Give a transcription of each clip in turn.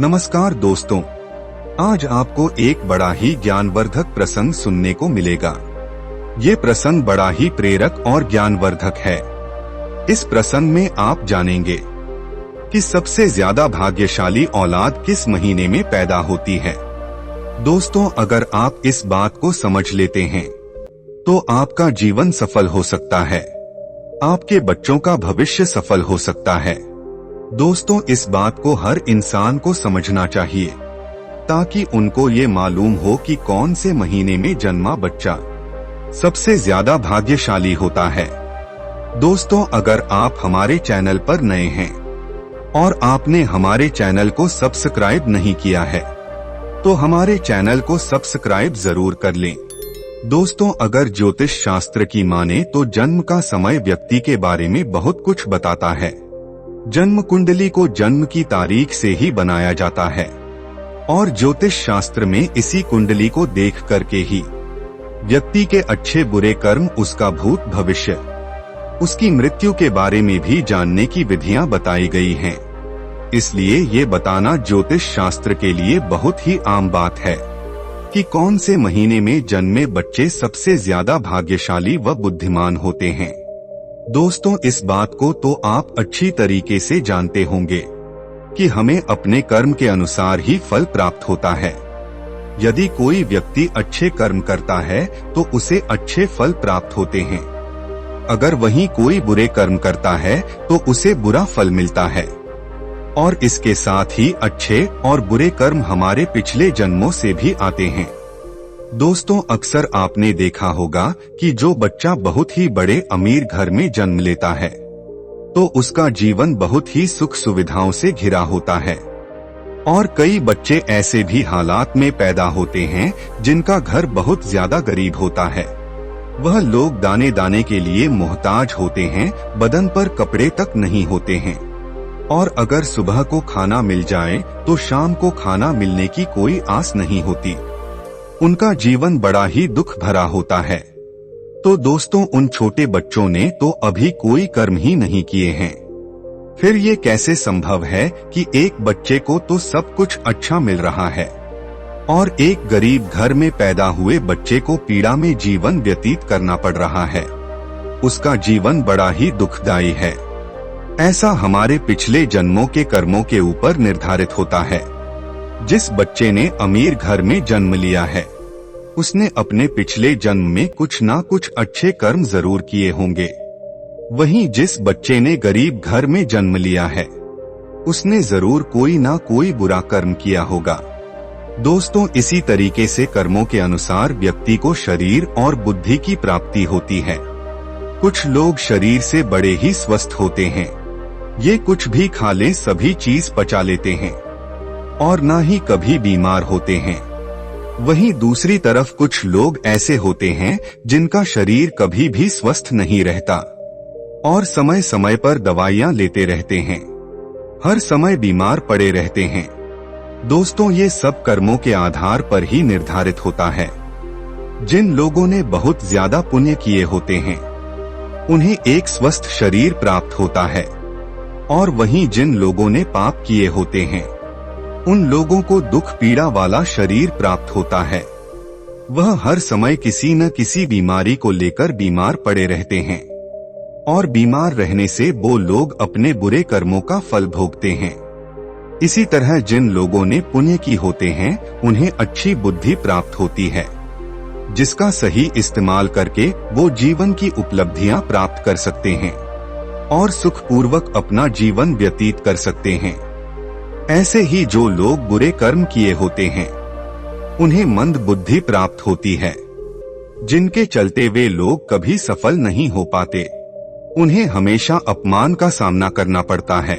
नमस्कार दोस्तों, आज आपको एक बड़ा ही ज्ञानवर्धक प्रसंग सुनने को मिलेगा। ये प्रसंग बड़ा ही प्रेरक और ज्ञानवर्धक है। इस प्रसंग में आप जानेंगे कि सबसे ज्यादा भाग्यशाली औलाद किस महीने में पैदा होती है। दोस्तों, अगर आप इस बात को समझ लेते हैं तो आपका जीवन सफल हो सकता है, आपके बच्चों का भविष्य सफल हो सकता है। दोस्तों, इस बात को हर इंसान को समझना चाहिए ताकि उनको ये मालूम हो कि कौन से महीने में जन्मा बच्चा सबसे ज्यादा भाग्यशाली होता है। दोस्तों, अगर आप हमारे चैनल पर नए हैं और आपने हमारे चैनल को सब्सक्राइब नहीं किया है तो हमारे चैनल को सब्सक्राइब जरूर कर लें। दोस्तों, अगर ज्योतिष शास्त्र की माने तो जन्म का समय व्यक्ति के बारे में बहुत कुछ बताता है। जन्म कुंडली को जन्म की तारीख से ही बनाया जाता है और ज्योतिष शास्त्र में इसी कुंडली को देख करके ही व्यक्ति के अच्छे बुरे कर्म, उसका भूत भविष्य, उसकी मृत्यु के बारे में भी जानने की विधियां बताई गई हैं। इसलिए ये बताना ज्योतिष शास्त्र के लिए बहुत ही आम बात है कि कौन से महीने में जन्मे बच्चे सबसे ज्यादा भाग्यशाली व बुद्धिमान होते हैं। दोस्तों, इस बात को तो आप अच्छी तरीके से जानते होंगे कि हमें अपने कर्म के अनुसार ही फल प्राप्त होता है। यदि कोई व्यक्ति अच्छे कर्म करता है तो उसे अच्छे फल प्राप्त होते हैं। अगर वहीं कोई बुरे कर्म करता है तो उसे बुरा फल मिलता है। और इसके साथ ही अच्छे और बुरे कर्म हमारे पिछले जन्मों से भी आते हैं। दोस्तों, अक्सर आपने देखा होगा कि जो बच्चा बहुत ही बड़े अमीर घर में जन्म लेता है तो उसका जीवन बहुत ही सुख सुविधाओं से घिरा होता है। और कई बच्चे ऐसे भी हालात में पैदा होते हैं जिनका घर बहुत ज्यादा गरीब होता है। वह लोग दाने दाने के लिए मोहताज होते हैं, बदन पर कपड़े तक नहीं होते हैं। और अगर सुबह को खाना मिल जाए तो शाम को खाना मिलने की कोई आस नहीं होती। उनका जीवन बड़ा ही दुख भरा होता है। तो दोस्तों, उन छोटे बच्चों ने तो अभी कोई कर्म ही नहीं किए हैं। फिर ये कैसे संभव है कि एक बच्चे को तो सब कुछ अच्छा मिल रहा है और एक गरीब घर में पैदा हुए बच्चे को पीड़ा में जीवन व्यतीत करना पड़ रहा है। उसका जीवन बड़ा ही दुखदायी है। ऐसा हमारे पिछले जन्मों के कर्मों के ऊपर निर्धारित होता है। जिस बच्चे ने अमीर घर में जन्म लिया है उसने अपने पिछले जन्म में कुछ ना कुछ अच्छे कर्म जरूर किए होंगे। वहीं जिस बच्चे ने गरीब घर में जन्म लिया है उसने जरूर कोई ना कोई बुरा कर्म किया होगा। दोस्तों, इसी तरीके से कर्मों के अनुसार व्यक्ति को शरीर और बुद्धि की प्राप्ति होती है। कुछ लोग शरीर से बड़े ही स्वस्थ होते हैं। ये कुछ भी खा लें सभी चीज पचा लेते हैं और ना ही कभी बीमार होते हैं। वहीं दूसरी तरफ कुछ लोग ऐसे होते हैं जिनका शरीर कभी भी स्वस्थ नहीं रहता और समय समय पर दवाइयां लेते रहते हैं, हर समय बीमार पड़े रहते हैं। दोस्तों, ये सब कर्मों के आधार पर ही निर्धारित होता है। जिन लोगों ने बहुत ज्यादा पुण्य किए होते हैं उन्हें एक स्वस्थ शरीर प्राप्त होता है और वहीं जिन लोगों ने पाप किए होते हैं उन लोगों को दुख पीड़ा वाला शरीर प्राप्त होता है। वह हर समय किसी न किसी बीमारी को लेकर बीमार पड़े रहते हैं और बीमार रहने से वो लोग अपने बुरे कर्मों का फल भोगते हैं। इसी तरह जिन लोगों ने पुण्य की होते हैं उन्हें अच्छी बुद्धि प्राप्त होती है जिसका सही इस्तेमाल करके वो जीवन की उपलब्धियां प्राप्त कर सकते हैं और सुखपूर्वक अपना जीवन व्यतीत कर सकते हैं। ऐसे ही जो लोग बुरे कर्म किए होते हैं उन्हें मंद बुद्धि प्राप्त होती है जिनके चलते वे लोग कभी सफल नहीं हो पाते। उन्हें हमेशा अपमान का सामना करना पड़ता है।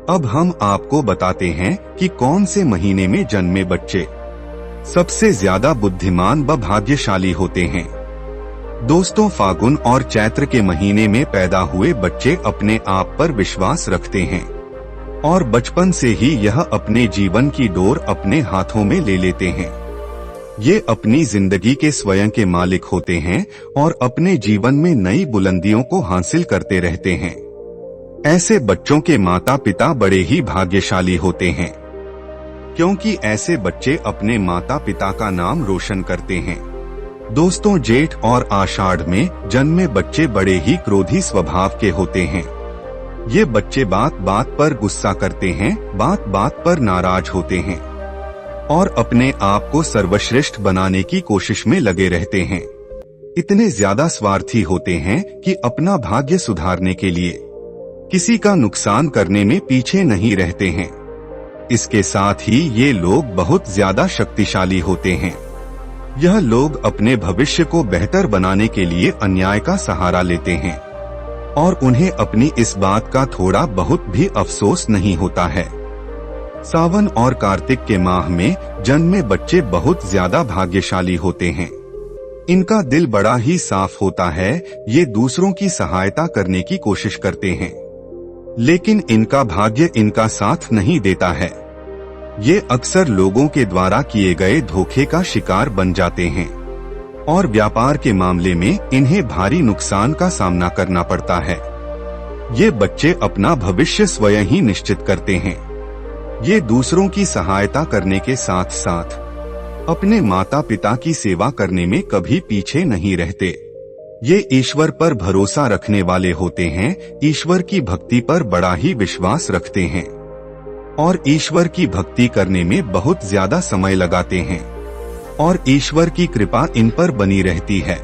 अब हम आपको बताते हैं कि कौन से महीने में जन्मे बच्चे सबसे ज्यादा बुद्धिमान व भाग्यशाली होते हैं। दोस्तों, फागुन और चैत्र के महीने में पैदा हुए बच्चे अपने आप पर विश्वास रखते हैं और बचपन से ही यह अपने जीवन की डोर अपने हाथों में ले लेते हैं। ये अपनी जिंदगी के स्वयं के मालिक होते हैं और अपने जीवन में नई बुलंदियों को हासिल करते रहते हैं। ऐसे बच्चों के माता पिता बड़े ही भाग्यशाली होते हैं। क्योंकि ऐसे बच्चे अपने माता पिता का नाम रोशन करते हैं। दोस्तों, जेठ और आषाढ़ में जन्मे बच्चे बड़े ही क्रोधी स्वभाव के होते हैं। ये बच्चे बात बात पर गुस्सा करते हैं, बात बात पर नाराज होते हैं और अपने आप को सर्वश्रेष्ठ बनाने की कोशिश में लगे रहते हैं। इतने ज्यादा स्वार्थी होते हैं कि अपना भाग्य सुधारने के लिए किसी का नुकसान करने में पीछे नहीं रहते हैं। इसके साथ ही ये लोग बहुत ज्यादा शक्तिशाली होते हैं। यह लोग अपने भविष्य को बेहतर बनाने के लिए अन्याय का सहारा लेते हैं और उन्हें अपनी इस बात का थोड़ा बहुत भी अफसोस नहीं होता है। सावन और कार्तिक के माह में जन्मे बच्चे बहुत ज्यादा भाग्यशाली होते हैं। इनका दिल बड़ा ही साफ होता है। ये दूसरों की सहायता करने की कोशिश करते हैं, लेकिन इनका भाग्य इनका साथ नहीं देता है। ये अक्सर लोगों के द्वारा किए गए धोखे का शिकार बन जाते हैं और व्यापार के मामले में इन्हें भारी नुकसान का सामना करना पड़ता है। ये बच्चे अपना भविष्य स्वयं ही निश्चित करते हैं। ये दूसरों की सहायता करने के साथ साथ अपने माता पिता की सेवा करने में कभी पीछे नहीं रहते। ये ईश्वर पर भरोसा रखने वाले होते हैं, ईश्वर की भक्ति पर बड़ा ही विश्वास रखते हैं और ईश्वर की भक्ति करने में बहुत ज्यादा समय लगाते हैं और ईश्वर की कृपा इन पर बनी रहती है।